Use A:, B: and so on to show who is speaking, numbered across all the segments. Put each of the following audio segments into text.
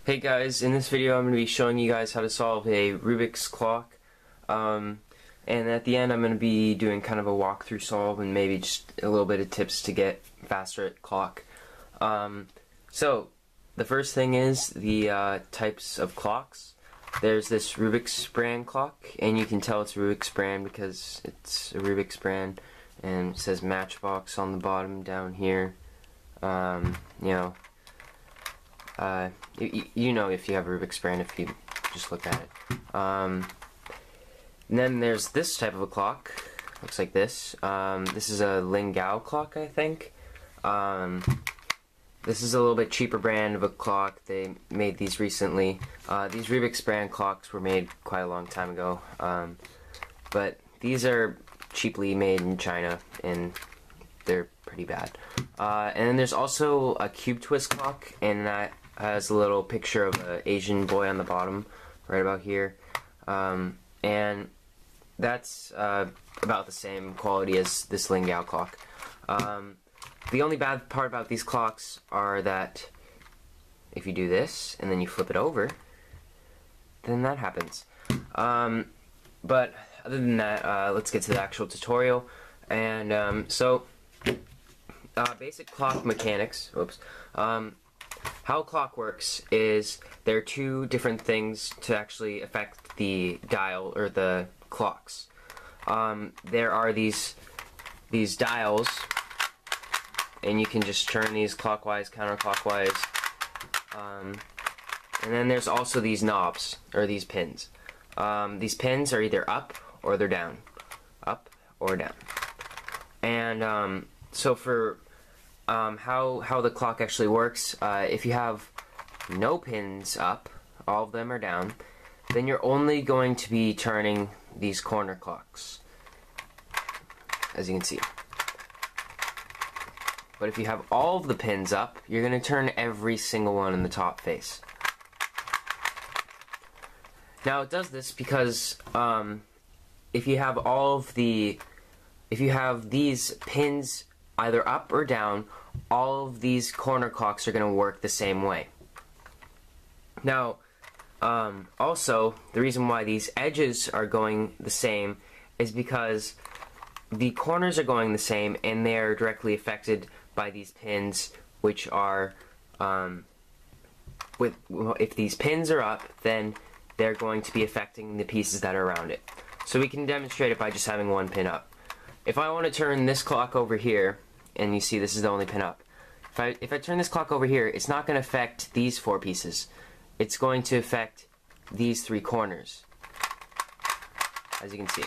A: Hey guys, in this video I'm going to be showing you guys how to solve a Rubik's clock, and at the end I'm going to be doing kind of a walkthrough solve and maybe just a little bit of tips to get faster at clock. So the first thing is the types of clocks. There's this Rubik's brand clock, and you can tell it's a Rubik's brand because it's a Rubik's brand and it says Matchbox on the bottom down here. You know if you have a Rubik's brand if you just look at it. And then there's this type of a clock. Looks like this. This is a Lingao clock, I think. This is a little bit cheaper brand of a clock. They made these recently. These Rubik's brand clocks were made quite a long time ago. But these are cheaply made in China, and they're pretty bad. And then there's also a cube twist clock, and that has a little picture of an Asian boy on the bottom, right about here. And that's about the same quality as this Lingao clock. The only bad part about these clocks are that if you do this and then you flip it over, then that happens. But other than that, let's get to the actual tutorial. And basic clock mechanics. Whoops. How a clock works is there are two different things to actually affect the dial or the clocks. There are these dials, and you can just turn these clockwise, counterclockwise. And then there's also these knobs, or these pins. These pins are either up or they're down. Up or down. And so for how the clock actually works, if you have no pins up, all of them are down, then you're only going to be turning these corner clocks, as you can see. But if you have all of the pins up, you're going to turn every single one in the top face. Now it does this because if you have these pins either up or down, all of these corner clocks are going to work the same way. Now, also, the reason why these edges are going the same is because the corners are going the same, and they are directly affected by these pins, which are, if these pins are up, then they're going to be affecting the pieces that are around it. So we can demonstrate it by just having one pin up. If I want to turn this clock over here, and you see this is the only pin up, if I turn this clock over here, it's not going to affect these four pieces. It's going to affect these three corners, as you can see.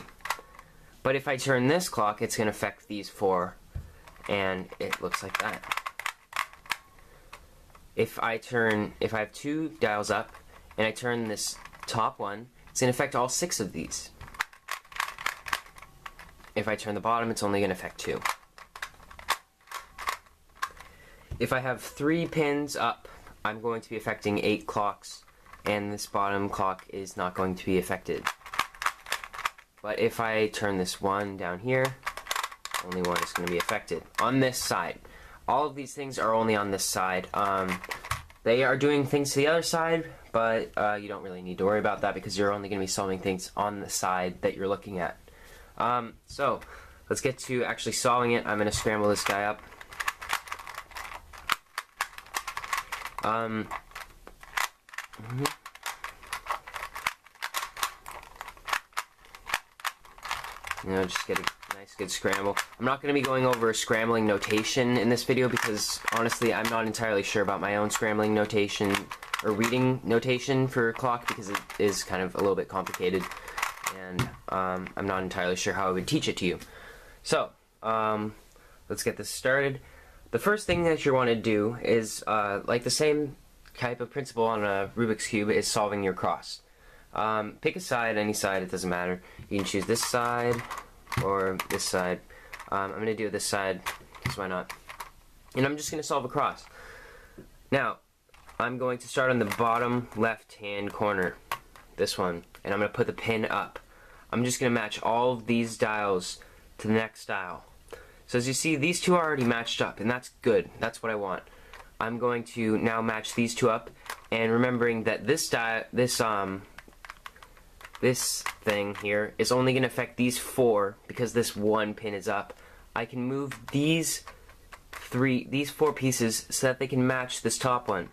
A: But if I turn this clock, it's going to affect these four, and it looks like that. If I have two dials up, and I turn this top one, it's going to affect all six of these. If I turn the bottom, it's only going to affect two. If I have 3 pins up, I'm going to be affecting 8 clocks, and this bottom clock is not going to be affected. But if I turn this one down here, only one is going to be affected. On this side. All of these things are only on this side. They are doing things to the other side, but you don't really need to worry about that because you're only going to be solving things on the side that you're looking at. So, let's get to actually solving it. I'm going to scramble this guy up. Just get a nice good scramble. I'm not going to be going over scrambling notation in this video because honestly I'm not entirely sure about my own scrambling notation or reading notation for a clock because it is kind of a little bit complicated, and I'm not entirely sure how I would teach it to you. So let's get this started. The first thing that you want to do is, like the same type of principle on a Rubik's Cube, is solving your cross. Pick a side, any side, it doesn't matter. You can choose this side or this side. I'm going to do this side, because why not? And I'm just going to solve a cross. Now, I'm going to start on the bottom left-hand corner, this one, and I'm going to put the pin up. I'm just going to match all of these dials to the next dial. So as you see, these two are already matched up, and that's good. That's what I want. I'm going to now match these two up and remembering that this thing here is only going to affect these 4 because this one pin is up. I can move these 4 pieces so that they can match this top one.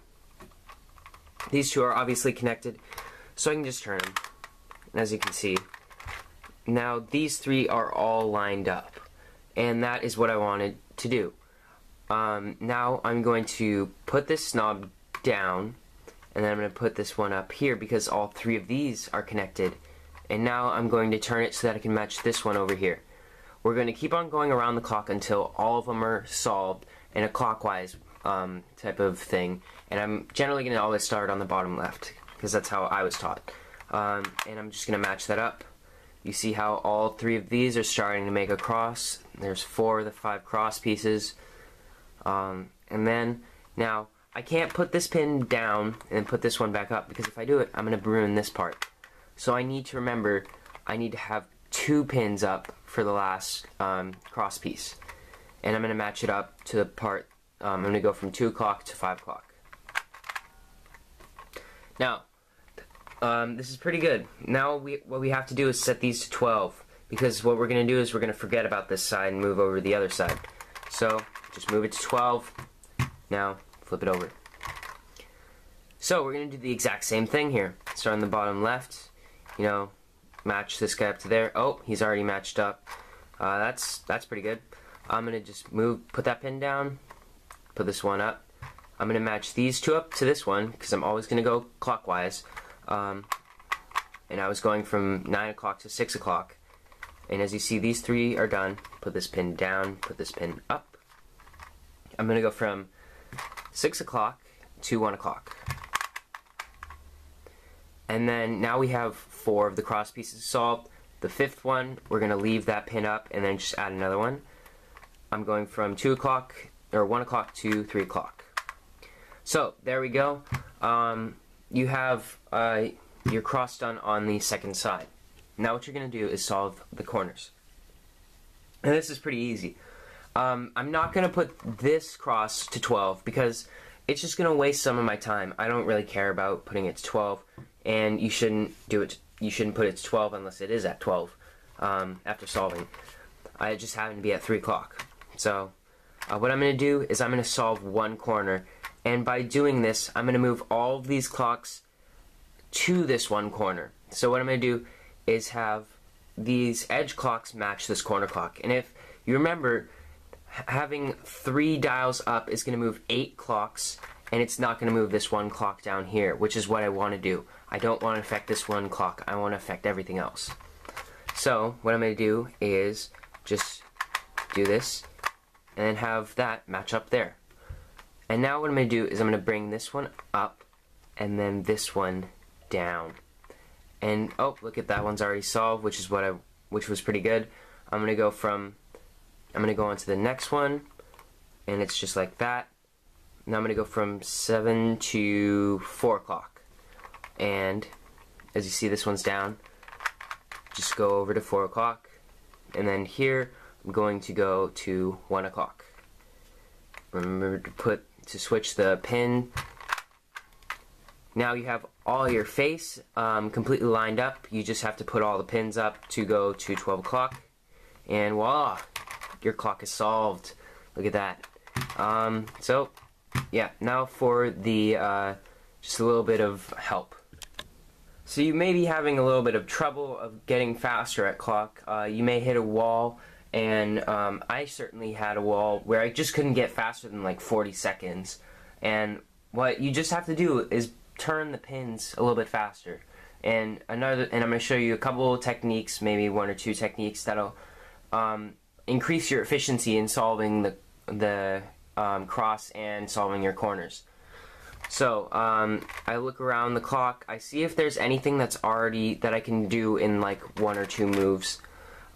A: These 2 are obviously connected, so I can just turn them. And as you can see, now these 3 are all lined up, and that is what I wanted to do. Now I'm going to put this knob down, and then I'm going to put this one up here because all 3 of these are connected. And now I'm going to turn it so that I can match this one over here. We're going to keep on going around the clock until all of them are solved in a clockwise type of thing. And I'm generally going to always start on the bottom left because that's how I was taught. And I'm just going to match that up. You see how all 3 of these are starting to make a cross. There's 4 of the 5 cross pieces. And then now I can't put this pin down and put this one back up because if I do it, I'm going to ruin this part. So I need to remember I need to have 2 pins up for the last cross piece. And I'm going to match it up to the part, I'm going to go from 2 o'clock to 5 o'clock. Now, this is pretty good. Now what we have to do is set these to 12. Because what we're going to do is we're going to forget about this side and move over to the other side. So, just move it to 12. Now, flip it over. So, we're going to do the exact same thing here. Start on the bottom left. You know, match this guy up to there. Oh, he's already matched up. That's pretty good. I'm going to just put that pin down, put this one up. I'm going to match these 2 up to this one because I'm always going to go clockwise. And I was going from 9 o'clock to 6 o'clock. And as you see, these 3 are done. Put this pin down, put this pin up. I'm going to go from 6 o'clock to 1 o'clock. And then now we have 4 of the cross pieces solved. The 5th one, we're going to leave that pin up and then just add another one. I'm going from 2 o'clock, or 1 o'clock to 3 o'clock. So, there we go. You have your cross done on the second side. Now what you're going to do is solve the corners. And this is pretty easy. I'm not going to put this cross to 12 because it's just going to waste some of my time. I don't really care about putting it to 12, and you shouldn't do it. You shouldn't put it to 12 unless it is at 12 after solving. I just happen to be at 3 o'clock. So what I'm going to do is I'm going to solve one corner, and by doing this, I'm going to move all of these clocks to this one corner. So what I'm going to do is have these edge clocks match this corner clock. And if you remember, having 3 dials up is going to move 8 clocks, and it's not going to move this one clock down here, which is what I want to do. I don't want to affect this one clock. I want to affect everything else. So what I'm going to do is just do this and then have that match up there. And now what I'm going to do is I'm going to bring this one up and then this one down. And oh, look at that, one's already solved, which was pretty good. I'm going to go on to the next one, and it's just like that. Now I'm going to go from 7 to 4 o'clock. And as you see, this one's down. Just go over to 4 o'clock. And then here, I'm going to go to 1 o'clock. Remember to switch the pin. Now you have all your face completely lined up. You just have to put all the pins up to go to 12 o'clock. And voila! Your clock is solved. Look at that. So, yeah, now for the, just a little bit of help. So you may be having a little bit of trouble of getting faster at clock. You may hit a wall, and I certainly had a wall where I just couldn't get faster than like 40 seconds. And what you just have to do is turn the pins a little bit faster. And I'm going to show you a couple of techniques, maybe 1 or 2 techniques that'll increase your efficiency in solving the cross and solving your corners. So I look around the clock, I see if there's anything that I can do in like 1 or 2 moves.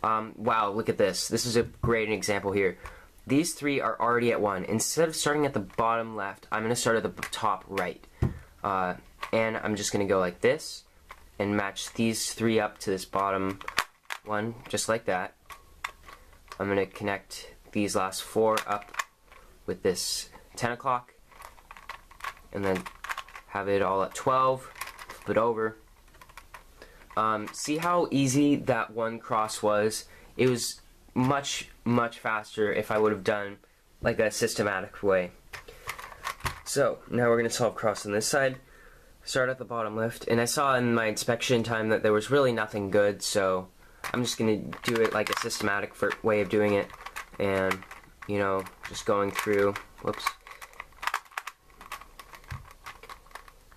A: Wow, look at this. This is a great example here. These 3 are already at 1. Instead of starting at the bottom left, I'm going to start at the top right. And I'm just going to go like this and match these 3 up to this bottom one, just like that. I'm going to connect these last 4 up with this 10 o'clock, and then have it all at 12, flip it over. See how easy that one cross was? It was much faster if I would have done like a systematic way. So now we're going to solve cross on this side. Start at the bottom left, and I saw in my inspection time that there was really nothing good, so I'm just going to do it like a systematic way of doing it, and you know, just going through, whoops,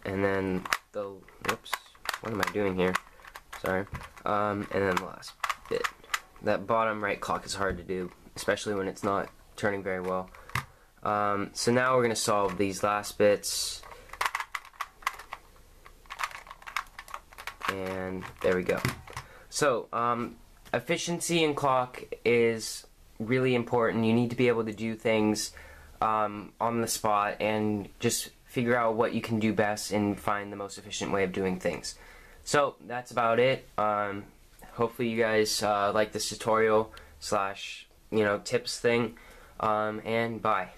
A: and then whoops, what am I doing here? Sorry. And then the last bit. That bottom right clock is hard to do, especially when it's not turning very well. So now we're going to solve these last bits. And there we go. So, efficiency in clock is really important. You need to be able to do things on the spot and just figure out what you can do best and find the most efficient way of doing things. So that's about it. Hopefully you guys like this tutorial slash, you know, tips thing, and bye.